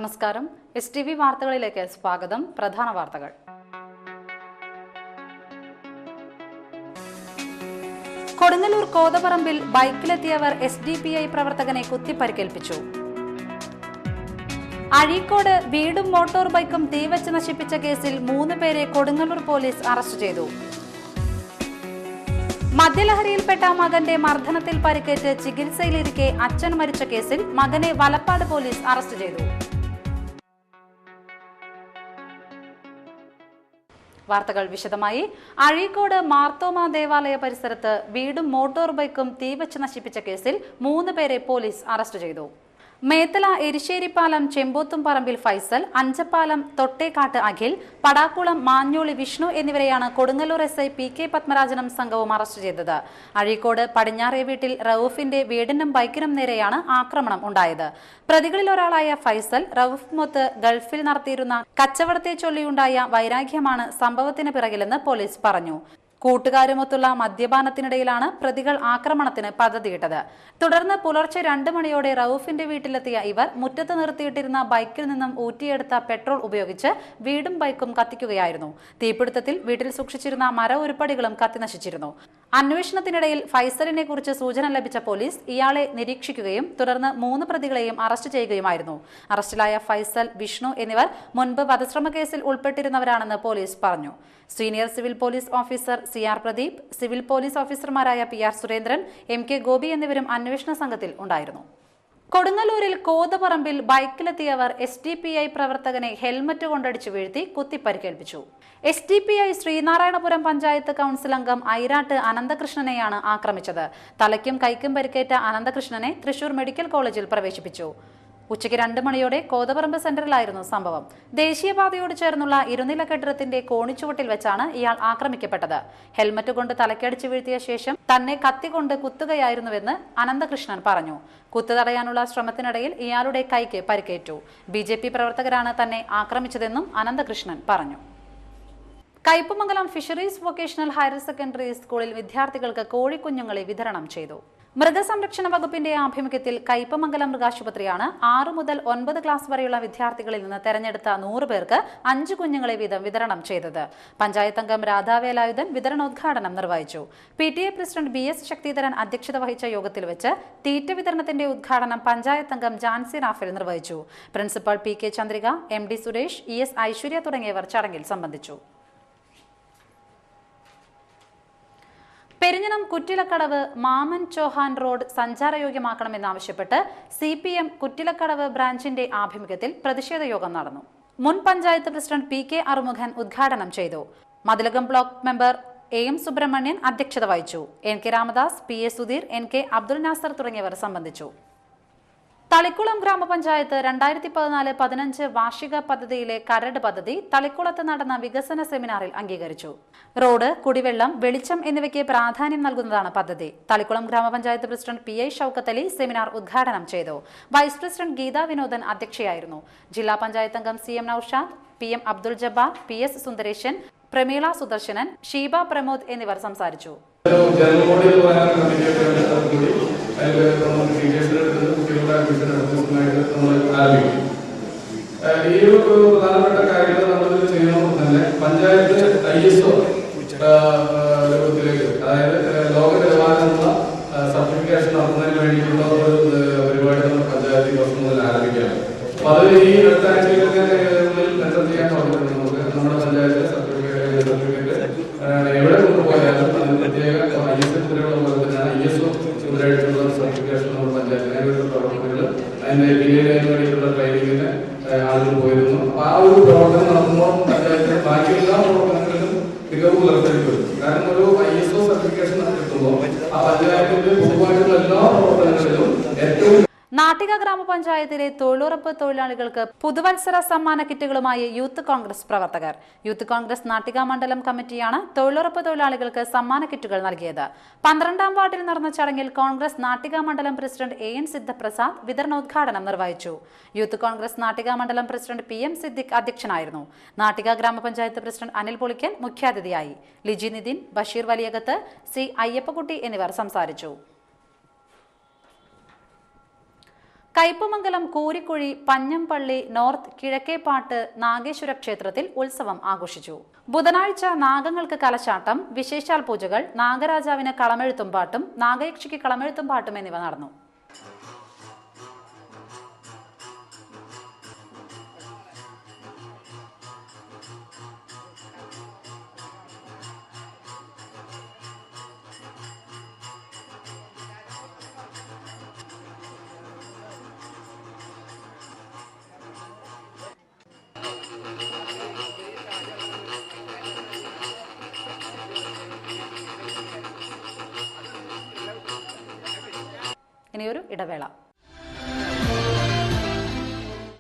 നമസ്കാരം. STV വാർത്തകളിലേക്ക് സ്വാഗതം. പ്രധാന വാർത്തകൾ. കൊടുങ്ങല്ലൂർ കോതപറമ്പിൽ ബൈക്കിലെത്തിയവർ SDPI പ്രവർത്തകനെ കുത്തിപ്പരിക്കേൽപ്പിച്ചു. അഴീക്കോട് വീടും മോട്ടോർ ബൈക്കും തീവച്ച് നശിപ്പിച്ച കേസിൽ 3 പേരെ കൊടുങ്ങല്ലൂർ പോലീസ് അറസ്റ്റ് ചെയ്തു. മദ്യലഹരിയിൽപ്പെട്ട മകന്റെ മർദ്ദനത്തിൽ പരിക്കേറ്റ് ചികിത്സയിലിരിക്കെ അച്ഛൻ മരിച്ച കേസിൽ മകനെ വലപ്പാട് പോലീസ് അറസ്റ്റ് ചെയ്തു. വാർത്തകൾ വിശദമായി. അഴീക്കോട് മാർത്തോമ ദേവാലയ പരിസരത്ത് വീടും മോട്ടോർ ബൈക്കും തീവച്ച് നശിപ്പിച്ച കേസിൽ 3 പേരെ പോലീസ് അറസ്റ്റ് ചെയ്തു. മേത്തല എരിശ്ശേരിപ്പാലം ചെമ്പോത്തും പറമ്പിൽ ഫൈസൽ, അഞ്ചപ്പാലം തൊട്ടേക്കാട്ട് അഖിൽ, പടാക്കുളം മാഞ്ഞോളി വിഷ്ണു എന്നിവരെയാണ് കൊടുങ്ങല്ലൂർ SI PK പത്മരാജനും സംഘവും അറസ്റ്റ് ചെയ്തത്. അഴീക്കോട് പടിഞ്ഞാറേ വീട്ടിൽ റൌഫിന്റെ വീടിനും ബൈക്കിനും നേരെയാണ് ആക്രമണം ഉണ്ടായത്. പ്രതികളിൽ ഒരാളായ ഫൈസൽ, റൌഫ് മൊത്ത് ഗൾഫിൽ നടത്തിയിരുന്ന കച്ചവടത്തെ ചൊല്ലിയുണ്ടായ വൈരാഗ്യമാണ് സംഭവത്തിന് പിറകിലെന്ന് പോലീസ് പറഞ്ഞു. കൂട്ടുകാരുമൊത്തുള്ള മദ്യപാനത്തിനിടയിലാണ് പ്രതികൾ ആക്രമണത്തിന് പദ്ധതിയിട്ടത്. തുടർന്ന് പുലർച്ചെ 2 മണിയോടെ റൌഫിന്റെ വീട്ടിലെത്തിയ ഇവർ മുറ്റത്ത് നിർത്തിയിട്ടിരുന്ന ബൈക്കിൽ നിന്നും ഊറ്റിയെടുത്ത പെട്രോൾ ഉപയോഗിച്ച് വീടും ബൈക്കും കത്തിക്കുകയായിരുന്നു. തീപിടുത്തത്തിൽ വീട്ടിൽ സൂക്ഷിച്ചിരുന്ന മര ഉരുപ്പടികളും കത്തിനശിച്ചിരുന്നു. അന്വേഷണത്തിനിടയിൽ ഫൈസലിനെ കുറിച്ച് സൂചന ലഭിച്ച പോലീസ് ഇയാളെ നിരീക്ഷിക്കുകയും തുടർന്ന് 3 പ്രതികളെയും അറസ്റ്റ് ചെയ്യുകയുമായിരുന്നു. അറസ്റ്റിലായ ഫൈസൽ, വിഷ്ണു എന്നിവർ മുൻപ് വധശ്രമ കേസിൽ ഉൾപ്പെട്ടിരുന്നവരാണെന്ന് പോലീസ് പറഞ്ഞു. Senior civil police officer CR Pradeep, civil police ഓഫീസർമാരായ PR സുരേന്ദ്രൻ, MK ഗോപി എന്നിവരും അന്വേഷണ സംഘത്തിൽ ഉണ്ടായിരുന്നു. കൊടുങ്ങല്ലൂരിൽ കോതപറമ്പിൽ ബൈക്കിലെത്തിയവർ SDPI പ്രവർത്തകനെ ഹെൽമറ്റ് കൊണ്ടടിച്ചു വീഴ്ത്തി കുത്തിപ്പരിക്കേൽപ്പിച്ചു. SDPI ശ്രീനാരായണപുരം പഞ്ചായത്ത് കൌൺസിൽ അംഗം ഐരാട്ട് അനന്തകൃഷ്ണനെയാണ് ആക്രമിച്ചത്. തലയ്ക്കും കൈക്കും പരിക്കേറ്റ അനന്തകൃഷ്ണനെ തൃശൂർ മെഡിക്കൽ കോളേജിൽ പ്രവേശിപ്പിച്ചു. ഉച്ചയ്ക്ക് 2 മണിയോടെ കോതപറമ്പ് സെന്ററിലായിരുന്നു സംഭവം. ദേശീയപാതയോട് ചേർന്നുള്ള ഇരുനില കെട്ടിടത്തിന്റെ കോണിച്ചുവട്ടിൽ വെച്ചാണ് ഇയാൾ ആക്രമിക്കപ്പെട്ടത്. ഹെൽമറ്റ് കൊണ്ട് തലക്കടിച്ചു വീഴ്ത്തിയ ശേഷം തന്നെ കത്തികൊണ്ട് കുത്തുകയായിരുന്നുവെന്ന് അനന്തകൃഷ്ണൻ പറഞ്ഞു. കുത്തു തടയാനുള്ള ശ്രമത്തിനിടയിൽ ഇയാളുടെ കൈക്ക് പരിക്കേറ്റു. BJP പ്രവർത്തകരാണ് തന്നെ ആക്രമിച്ചതെന്നും അനന്തകൃഷ്ണൻ പറഞ്ഞു. Kaipamangalam fisheries vocational higher secondary സ്കൂളിൽ വിദ്യാർത്ഥികൾക്ക് കോഴിക്കുഞ്ഞുങ്ങളെ വിതരണം ചെയ്തു. മൃഗസംരക്ഷണ വകുപ്പിന്റെ ആഭിമുഖ്യത്തിൽ കയ്പമംഗലം മൃഗാശുപത്രിയാണ് 6 മുതൽ 9 ക്ലാസ് വരെയുള്ള വിദ്യാർത്ഥികളിൽ നിന്ന് തെരഞ്ഞെടുത്ത 100 പേർക്ക് 5 കുഞ്ഞുങ്ങളെ വീതം വിതരണം ചെയ്തത്. പഞ്ചായത്ത് അംഗം രാധാവേലായുധൻ വിതരണോദ്ഘാടനം നിർവഹിച്ചു. PTA പ്രസിഡന്റ് BS ശക്തിധരൻ അധ്യക്ഷത വഹിച്ച യോഗത്തിൽ വെച്ച് തീറ്റ വിതരണത്തിന്റെ ഉദ്ഘാടനം പഞ്ചായത്ത് അംഗം ജാൻസി റാഫേൽ നിർവഹിച്ചു. Principal PK Chandrika, MD Suresh, ES Aishwarya തുടങ്ങിയവർ ചടങ്ങിൽ സംബന്ധിച്ചു. പെരിഞ്ഞനം കുറ്റിലക്കടവ് മാമൻ ചൗഹാൻ റോഡ് സഞ്ചാരയോഗ്യമാക്കണമെന്നാവശ്യപ്പെട്ട് CPM കുറ്റിലക്കടവ് ബ്രാഞ്ചിന്റെ ആഭിമുഖ്യത്തിൽ പ്രതിഷേധ യോഗം നടന്നു. മുൻ പഞ്ചായത്ത് പ്രസിഡന്റ് PK അറുമുഖൻ ഉദ്ഘാടനം ചെയ്തു. Mathilakam block member AM Subrahmanyan അധ്യക്ഷത വഹിച്ചു. NK Ramadas, PA Sudheer, NK Abdul Nasar തുടങ്ങിയവർ സംബന്ധിച്ചു. തളിക്കുളം ഗ്രാമപഞ്ചായത്ത് 2014-15 വാർഷിക പദ്ധതിയിലെ കരട് പദ്ധതി തളിക്കുളത്ത് നടന്ന വികസന സെമിനാറിൽ അംഗീകരിച്ചു. റോഡ്, കുടിവെള്ളം, വെളിച്ചം എന്നിവയ്ക്ക് പ്രാധാന്യം നൽകുന്നതാണ് പദ്ധതി. Thalikulam grama panchayat president PI Shoukath Ali seminar ഉദ്ഘാടനം ചെയ്തു. വൈസ് പ്രസിഡന്റ് ഗീതാ വിനോദൻ അധ്യക്ഷയായിരുന്നു. ജില്ലാ പഞ്ചായത്ത് അംഗം CM Naushad, PM Abdul Jabbar, PS Sundaresan, Prameela Sudarsanan, Sheeba Pramod എന്നിവർ സംസാരിച്ചു. ഈ ഒരു പ്രധാനപ്പെട്ട കാര്യങ്ങൾ നമ്മൾ ചെയ്യുന്നതുകൊണ്ട് തന്നെ പഞ്ചായത്ത് ISO രൂപത്തിലേക്ക്, അതായത് ലോക നിലവാരമുള്ള സർട്ടിഫിക്കേഷൻ നടത്തുന്നതിന് വേണ്ടിയിട്ടുള്ള ഒരു പരിപാടി നമ്മൾ പഞ്ചായത്തിൽ വർഷം മുതൽ ആരംഭിക്കുകയാണ്. അപ്പൊ അത് ഈ അടുത്ത ആഴ്ചയിലൊക്കെ മെച്ചം ചെയ്യാൻ പറഞ്ഞിട്ടുണ്ട്. നമുക്ക് നമ്മുടെ പഞ്ചായത്തിലെ സർട്ടിഫിക്കറ്റ് എവിടെ കൊണ്ടുപോയാലും അതിന് പ്രത്യേക ISO മുദ്രയുള്ള പോലെ തന്നെയാണ് ISO മുദ്രയായിട്ടുള്ള സർട്ടിഫിക്കേഷൻ നമ്മുടെ പഞ്ചായത്തിലെ പ്രവർത്തനങ്ങൾ അതിന്റെ വേണ്ടിയിട്ടുള്ള ട്രെയിനിങ്ങിന് ആളുകൾ പോയിരുന്നു. അപ്പൊ ആ ഒരു പ്രവർത്തനം നടത്തുമ്പോൾ പഞ്ചായത്തിന് ബാക്കി എല്ലാ പ്രവർത്തനങ്ങളിലും മികവ് പുലർത്തേണ്ടി വരും. കാരണം ഒരു ISO സർട്ടിഫിക്കേഷൻ കിട്ടുമ്പോൾ ആ പഞ്ചായത്തിന്റെ പൊതുവായിട്ടുള്ള എല്ലാ പ്രവർത്തനങ്ങളിലും ഏറ്റവും നാട്ടിക ഗ്രാമപഞ്ചായത്തിലെ തൊഴിലുറപ്പ് തൊഴിലാളികൾക്ക് പുതുവത്സര സമ്മാന കിറ്റുകളുമായി യൂത്ത് കോൺഗ്രസ് പ്രവർത്തകർ. യൂത്ത് കോൺഗ്രസ് നാട്ടിക മണ്ഡലം കമ്മിറ്റിയാണ് തൊഴിലുറപ്പ് തൊഴിലാളികൾക്ക് സമ്മാന കിറ്റുകൾ നൽകിയത്. 12ാം വാർഡിൽ നടന്ന ചടങ്ങിൽ കോൺഗ്രസ് നാട്ടിക മണ്ഡലം പ്രസിഡന്റ് AN സിദ്ധപ്രസാദ് വിതരണോദ്ഘാടനം നിർവഹിച്ചു. യൂത്ത് കോൺഗ്രസ് നാട്ടിക മണ്ഡലം പ്രസിഡന്റ് PM സിദ്ദിഖ് അധ്യക്ഷനായിരുന്നു. നാട്ടിക ഗ്രാമപഞ്ചായത്ത് പ്രസിഡന്റ് അനിൽ പുളിക്കൻ മുഖ്യാതിഥിയായി. ലിജി നിതിൻ, ബഷീർ വലിയകത്ത്, C അയ്യപ്പക്കുട്ടി എന്നിവർ സംസാരിച്ചു. കയ്പമംഗലം കൂരിക്കുഴി പഞ്ഞംപള്ളി നോർത്ത് കിഴക്കേപ്പാട്ട് നാഗേശ്വര ക്ഷേത്രത്തിൽ ഉത്സവം ആഘോഷിച്ചു. ബുധനാഴ്ച നാഗങ്ങൾക്ക് കലശാട്ടം, വിശേഷാൽ പൂജകൾ, നാഗരാജാവിന് കളമെഴുത്തും പാട്ടും, നാഗയക്ഷിക്ക് കളമെഴുത്തും പാട്ടും എന്നിവ നടന്നു. ഇനിയൊരു ഇടവേള.